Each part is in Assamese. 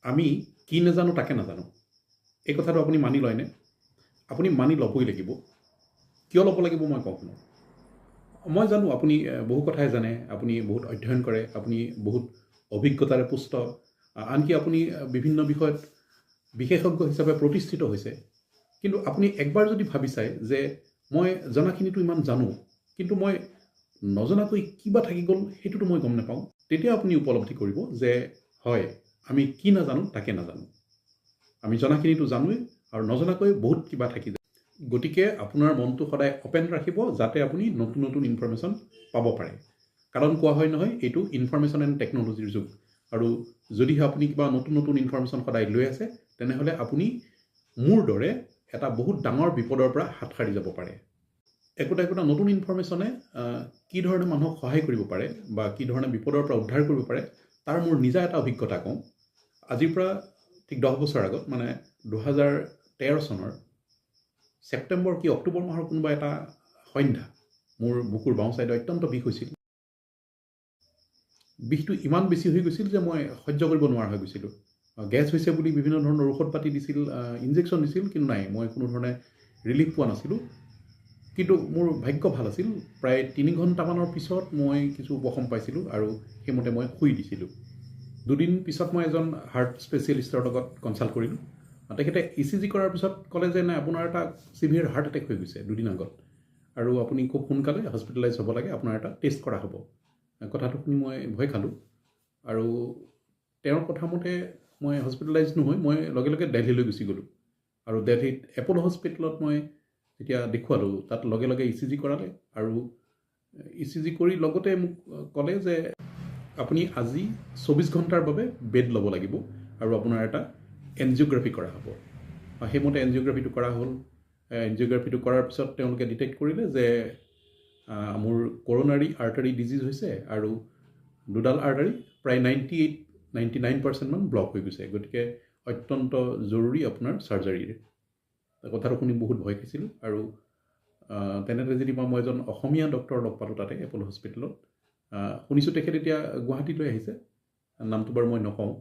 আমি কি নাজানো তাকে নাজানো এই কথাটো আপুনি মানি লয়নে? আপুনি মানি ল'বই লাগিব। কিয় ল'ব লাগিব মই কওঁ শুনক। মই জানো আপুনি বহু কথাই জানে, আপুনি বহুত অধ্যয়ন কৰে, আপুনি বহুত অভিজ্ঞতাৰে পুষ্ট, আনকি আপুনি বিভিন্ন বিষয়ত বিশেষজ্ঞ হিচাপে প্ৰতিষ্ঠিত হৈছে। কিন্তু আপুনি একবাৰ যদি ভাবি চায় যে মই জনাখিনিতো ইমান জানো, কিন্তু মই নজনাকৈ কিবা থাকি গ'ল সেইটোতো মই গম নাপাওঁ, তেতিয়া আপুনি উপলব্ধি কৰিব যে হয়, আমি কি নাজানো তাকে নাজানো। আমি জনাখিনিতো জানোৱেই আৰু নজনাকৈ বহুত কিবা থাকি যায়। গতিকে আপোনাৰ মনটো সদায় অপেন ৰাখিব যাতে আপুনি নতুন নতুন ইনফৰমেশ্যন পাব পাৰে। কাৰণ কোৱা হয় নহয়, এইটো ইনফৰমেশ্যন এণ্ড টেকন'লজিৰ যুগ। আৰু যদিহে আপুনি কিবা নতুন নতুন ইনফৰমেশ্যন সদায় লৈ আছে, তেনেহ'লে আপুনি মোৰ দৰে এটা বহুত ডাঙৰ বিপদৰ পৰা হাত সাৰি যাব পাৰে। একোটা একোটা নতুন ইনফৰমেশ্যনে কি ধৰণে মানুহক সহায় কৰিব পাৰে বা কি ধৰণে বিপদৰ পৰা উদ্ধাৰ কৰিব পাৰে, তাৰ মোৰ নিজা এটা অভিজ্ঞতা কওঁ। আজিৰ পৰা ঠিক 10 বছৰ আগত, মানে 2013 চনৰ ছেপ্টেম্বৰ কি অক্টোবৰ মাহৰ কোনোবা এটা সন্ধ্যা মোৰ বুকুৰ বাওঁ ছাইডে অত্যন্ত বিষ হৈছিল। বিষটো ইমান বেছি হৈ গৈছিল যে মই সহ্য কৰিব নোৱাৰা হৈ গৈছিলোঁ। গেছ হৈছে বুলি বিভিন্ন ধৰণৰ ঔষধ পাতি দিছিল, ইনজেকশ্যন দিছিল, কিন্তু নাই, মই কোনো ধৰণে ৰিলিফ পোৱা নাছিলোঁ। কিন্তু মোৰ ভাগ্য ভাল আছিল, প্ৰায় 3 ঘণ্টামানৰ পিছত মই কিছু উপশম পাইছিলোঁ আৰু সেইমতে মই শুই দিছিলোঁ। 2 দিন পিছত মই এজন হাৰ্ট স্পেচিয়েলিষ্টৰ লগত কনচাল্ট কৰিলোঁ। তেখেতে ECG কৰাৰ পিছত ক'লে যে নাই, আপোনাৰ এটা চিভিয়াৰ হাৰ্ট এটেক হৈ গৈছে 2 দিন আগত, আৰু আপুনি খুব সোনকালে হস্পিটেলাইজ হ'ব লাগে, আপোনাৰ এটা টেষ্ট কৰা হ'ব। কথাটো শুনি মই ভয় খালোঁ আৰু তেওঁৰ কথা মতে মই হস্পিটেলাইজ নহয়, মই লগে লগে দিল্লীলৈ গুচি গ'লোঁ। আৰু দিল্লীত এপ'ল' হস্পিটেলত মই যেতিয়া দেখুৱালোঁ, তাত লগে লগে ECG কৰালে আৰু ECG কৰি লগতে মোক ক'লে যে আপুনি আজি 24 ঘণ্টাৰ বাবে বেড ল'ব লাগিব আৰু আপোনাৰ এটা এনজিঅ'গ্ৰাফি কৰা হ'ব। সেইমতে এনজিঅ'গ্ৰাফিটো কৰা হ'ল। এনজিঅ'গ্ৰাফিটো কৰাৰ পিছত তেওঁলোকে ডিটেক্ট কৰিলে যে মোৰ কৰ'নাৰী আৰ্টাৰী ডিজিজ হৈছে আৰু দুডাল আৰ্টাৰী প্ৰায় 99% মান ব্লক হৈ গৈছে। গতিকে অত্যন্ত জৰুৰী আপোনাৰ চাৰ্জাৰীৰ। কথাটো শুনি বহুত ভয় খাইছিলোঁ আৰু তেনেতে যেনিবা মই এজন অসমীয়া ডক্টৰ লগ পালোঁ তাতে এপ'ল' হস্পিটেলত। শুনিছোঁ তেখেত এতিয়া গুৱাহাটীলৈ আহিছে, নামটো বাৰু মই নকওঁ।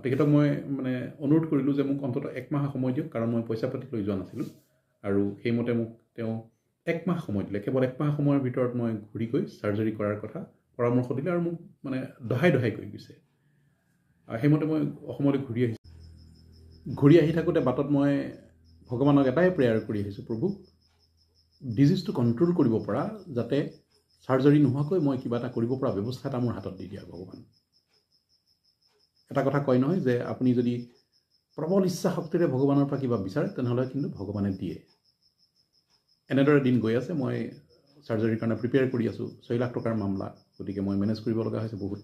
তেখেতক মই মানে অনুৰোধ কৰিলোঁ যে মোক অন্ততঃ 1 মাহ সময় দিয়ক, কাৰণ মই পইচা পাতি লৈ যোৱা নাছিলোঁ। আৰু সেইমতে মোক তেওঁ 1 মাহ সময় দিলে। কেৱল 1 মাহ সময়ৰ ভিতৰত মই ঘূৰি গৈ চাৰ্জাৰী কৰাৰ কথা পৰামৰ্শ দিলে আৰু মোক মানে দহাই কৈ গৈছে। সেইমতে মই অসমলৈ ঘূৰি আহিছোঁ। ঘূৰি আহি থাকোঁতে বাটত মই ভগৱানক এটাই প্ৰেয়াৰ কৰি আহিছোঁ, প্ৰভু, ডিজিজটো কণ্ট্ৰল কৰিব পৰা, যাতে চাৰ্জাৰী নোহোৱাকৈ মই কিবা এটা কৰিব পৰা ব্যৱস্থা এটা মোৰ হাতত দি দিয়া ভগৱান। এটা কথা কয় নহয় যে আপুনি যদি প্ৰবল ইচ্ছা শক্তিৰে ভগৱানৰ পৰা কিবা বিচাৰে, তেনেহ'লে কিন্তু ভগৱানে দিয়ে। এনেদৰে দিন গৈ আছে। মই চাৰ্জাৰীৰ কাৰণে প্ৰিপেয়াৰ কৰি আছোঁ। 6 লাখ টকাৰ মামলা, গতিকে মই মেনেজ কৰিব লগা হৈছে বহুত।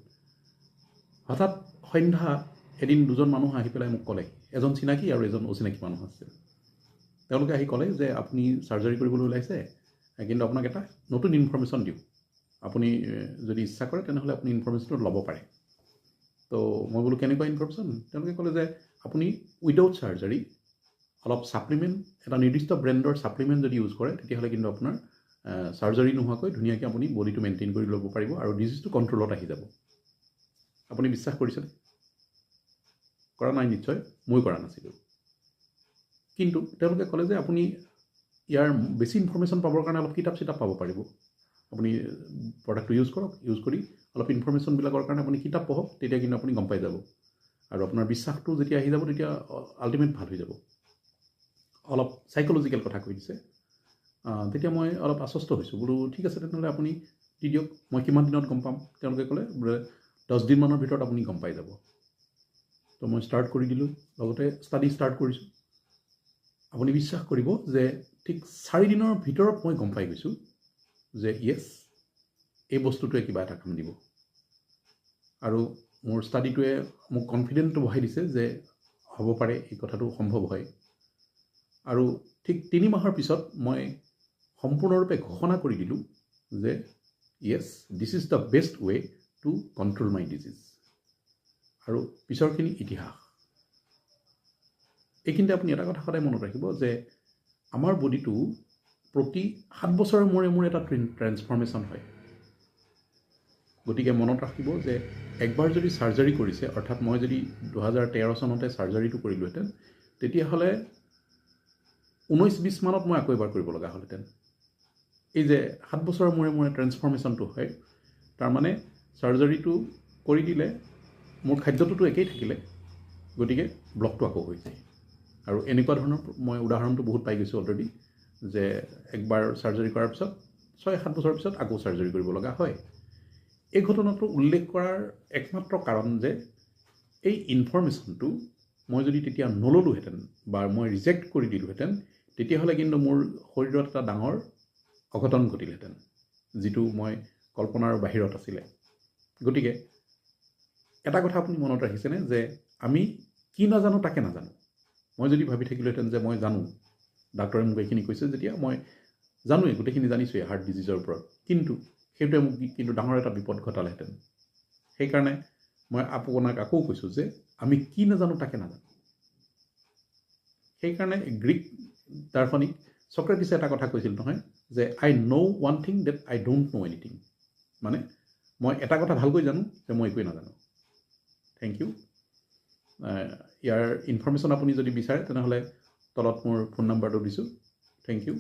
হঠাৎ সন্ধ্যা এদিন 2জন মানুহ আহি পেলাই মোক ক'লে, এজন চিনাকি আৰু এজন অচিনাকি মানুহ আছিল। তেওঁলোকে আহি ক'লে যে আপুনি চাৰ্জাৰী কৰিবলৈ ওলাইছে, কিন্তু আপোনাক এটা নতুন ইনফৰমেশ্যন দিওঁ, আপুনি যদি ইচ্ছা কৰে তেনেহ'লে আপুনি ইনফৰমেশ্যনটো ল'ব পাৰে। তো মই বোলো কেনেকুৱা ইনফৰমেশ্যন? তেওঁলোকে ক'লে যে আপুনি উইদাউট চাৰ্জাৰী অলপ ছাপ্লিমেণ্ট, এটা নিৰ্দিষ্ট ব্ৰেণ্ডৰ ছাপ্লিমেণ্ট যদি ইউজ কৰে, তেতিয়াহ'লে কিন্তু আপোনাৰ চাৰ্জাৰী নোহোৱাকৈ ধুনীয়াকৈ আপুনি বডিটো মেইনটেইন কৰি ল'ব পাৰিব আৰু ডিজিজটো কণ্ট্ৰলত আহি যাব। আপুনি বিশ্বাস কৰিছেনে? কৰা নাই নিশ্চয়, মই কৰা নাছিলোঁ। কিন্তু তেওঁলোকে ক'লে যে আপুনি ইয়াৰ বেছি ইনফৰমেশ্যন পাবৰ কাৰণে অলপ কিতাপ চিতাপ পাব পাৰিব। আপুনি প্ৰডাক্টটো ইউজ কৰক, ইউজ কৰি অলপ ইনফৰমেশ্যনবিলাকৰ কাৰণে আপুনি কিতাপ পঢ়ক, তেতিয়া কিন্তু আপুনি গম পাই যাব। আৰু আপোনাৰ বিশ্বাসটো যেতিয়া আহি যাব, তেতিয়া আল্টিমেট ভাল হৈ যাব। অলপ চাইক'লজিকেল কথা কৈ দিছে। তেতিয়া মই অলপ আশ্বস্ত হৈছোঁ। বোলো ঠিক আছে, তেনেহ'লে আপুনি দি দিয়ক, মই কিমান দিনত গম পাম? তেওঁলোকে ক'লে বোলে 10 দিনমানৰ ভিতৰত আপুনি গম পাই যাব। তো মই ষ্টাৰ্ট কৰি দিলোঁ, লগতে ষ্টাডি ষ্টাৰ্ট কৰিছোঁ। আপুনি বিশ্বাস কৰিব যে ঠিক 4 দিনৰ ভিতৰত মই গম পাই গৈছোঁ যে য়েছ, এই বস্তুটোৱে কিবা এটা কাম দিব। আৰু মোৰ ষ্টাডিটোৱে মোক কনফিডেণ্টটো বঢ়াই দিছে যে হ'ব পাৰে, এই কথাটো সম্ভৱ হয়। আৰু ঠিক 3 মাহৰ পিছত মই সম্পূৰ্ণৰূপে ঘোষণা কৰি দিলোঁ যে yes, this is the best way to control my disease. আৰু পিছৰখিনি ইতিহাস। এইখিনিতে আপুনি এটা কথা সদায় মনত ৰাখিব যে আমাৰ বডিটো প্ৰতি 7 বছৰৰ মূৰে মূৰে এটা ট্ৰেন্সফৰ্মেশ্যন হয়। গতিকে মনত ৰাখিব যে একবাৰ যদি চাৰ্জাৰী কৰিছে, অৰ্থাৎ মই যদি 2013 চনতে চাৰ্জাৰীটো কৰিলোহেঁতেন, তেতিয়াহ'লে 19-20 মানত মই আকৌ এবাৰ কৰিব লগা হ'লহেঁতেন। এই যে 7 বছৰৰ মূৰে মূৰে ট্ৰেন্সফৰ্মেশ্যনটো হয়, তাৰমানে চাৰ্জাৰীটো কৰি দিলে মোৰ খাদ্যটোতো একেই থাকিলে, গতিকে ব্লকটো আকৌ হৈ যায়। আৰু এনেকুৱা ধৰণৰ মই উদাহৰণটো বহুত পাই গৈছোঁ অলৰেডি, যে একবাৰ চাৰ্জাৰী কৰাৰ পিছত 6-7 বছৰৰ পিছত আকৌ চাৰ্জাৰী কৰিব লগা হয়। এই ঘটনাটো উল্লেখ কৰাৰ একমাত্ৰ কাৰণ যে এই ইনফৰ্মেশ্যনটো মই যদি তেতিয়া নল'লোহেঁতেন বা মই ৰিজেক্ট কৰি দিলোহেঁতেন, তেতিয়াহ'লে কিন্তু মোৰ শৰীৰত এটা ডাঙৰ অঘটন ঘটিলহেঁতেন, যিটো মই কল্পনাৰ বাহিৰত আছিলে। গতিকে এটা কথা আপুনি মনত ৰাখিছেনে যে আমি কি নাজানো তাকে নাজানো। মই যদি ভাবি থাকিলোহেঁতেন যে মই জানো, ডাক্তৰে মোক এইখিনি কৈছে, যেতিয়া মই জানোৱেই, গোটেইখিনি জানিছোঁৱেই হাৰ্ট ডিজিজৰ ওপৰত, কিন্তু সেইটোৱে মোক কিন্তু ডাঙৰ এটা বিপদ ঘটালেহেঁতেন। সেইকাৰণে মই আপোনাক আকৌ কৈছোঁ যে আমি কি নাজানো তাকে নাজানো। সেইকাৰণে গ্ৰীক দাৰ্শনিক ছক্ৰেটিছে এটা কথা কৈছিল নহয়, যে I know' one thing that I don't know' anything. মানে মই এটা কথা ভালকৈ জানো যে মই একোৱেই নাজানো। Thank U. ইয়াৰ ইনফৰ্মেশ্যন আপুনি যদি বিচাৰে তেনেহ'লে তলত মোৰ ফোন নাম্বাৰটো দিছোঁ। Thank U.